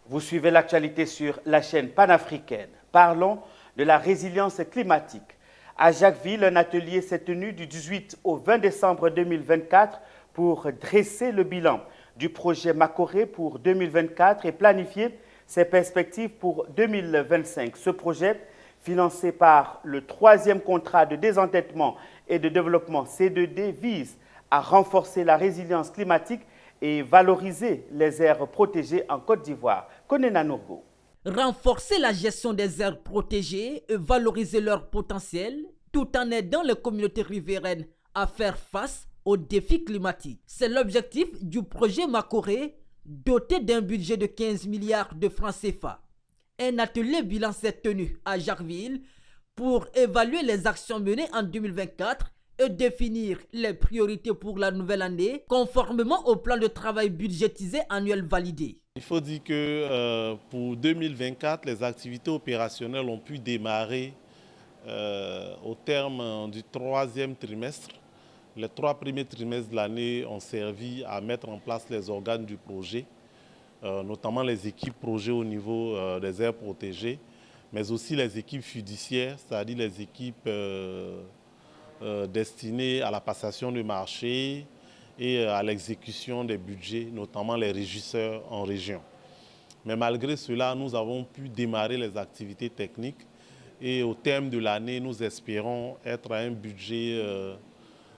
Vous suivez l'actualité sur la chaîne panafricaine. Parlons de la résilience climatique. À Jacquesville, un atelier s'est tenu du 18 au 20 décembre 2024 pour dresser le bilan du projet Makoré pour 2024 et planifier ses perspectives pour 2025. Ce projet, financé par le troisième contrat de désendettement et de développement C2D, vise à renforcer la résilience climatique et valoriser les aires protégées en Côte d'Ivoire. Konena Nourgo. Renforcer la gestion des aires protégées et valoriser leur potentiel tout en aidant les communautés riveraines à faire face aux défis climatiques. C'est l'objectif du projet Makoré, doté d'un budget de 15 milliards de francs CFA. Un atelier bilan s'est tenu à Jacquesville pour évaluer les actions menées en 2024 et définir les priorités pour la nouvelle année, conformément au plan de travail budgétisé annuel validé. Il faut dire que pour 2024, les activités opérationnelles ont pu démarrer au terme du troisième trimestre. Les 3 premiers trimestres de l'année ont servi à mettre en place les organes du projet, notamment les équipes projets au niveau des aires protégées, mais aussi les équipes fiduciaires, c'est-à-dire les équipes destinées à la passation de marché et à l'exécution des budgets, notamment les régisseurs en région. Mais malgré cela, nous avons pu démarrer les activités techniques et au terme de l'année, nous espérons être à un budget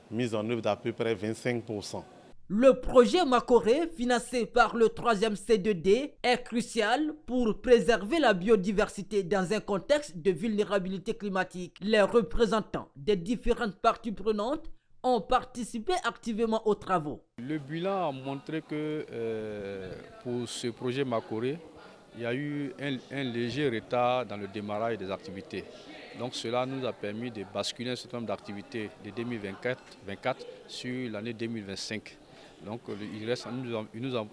mis en œuvre d'à peu près 25%. Le projet Makoré, financé par le 3e C2D, est crucial pour préserver la biodiversité dans un contexte de vulnérabilité climatique. Les représentants des différentes parties prenantes ont participé activement aux travaux. Le bilan a montré que pour ce projet Makoré, il y a eu un léger retard dans le démarrage des activités. Donc cela nous a permis de basculer un certain nombre d'activités de 2024 sur l'année 2025. Donc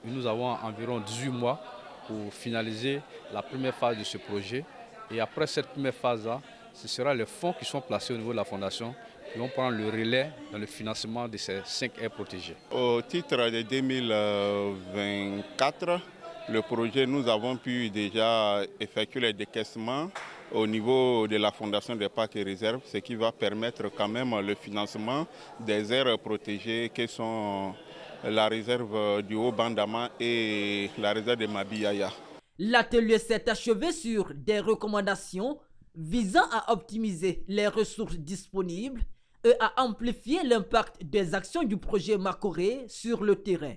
nous avons environ 18 mois pour finaliser la première phase de ce projet. Et après cette première phase-là, ce sera les fonds qui sont placés au niveau de la Fondation qui vont prendre le relais dans le financement de ces 5 aires protégées. Au titre de 2024, le projet, nous avons pu déjà effectuer les décaissements au niveau de la Fondation des parcs et réserves, ce qui va permettre quand même le financement des aires protégées qui sont la réserve du Haut-Bandama et la réserve de Mabiyaya. L'atelier s'est achevé sur des recommandations visant à optimiser les ressources disponibles et à amplifier l'impact des actions du projet Makoré sur le terrain.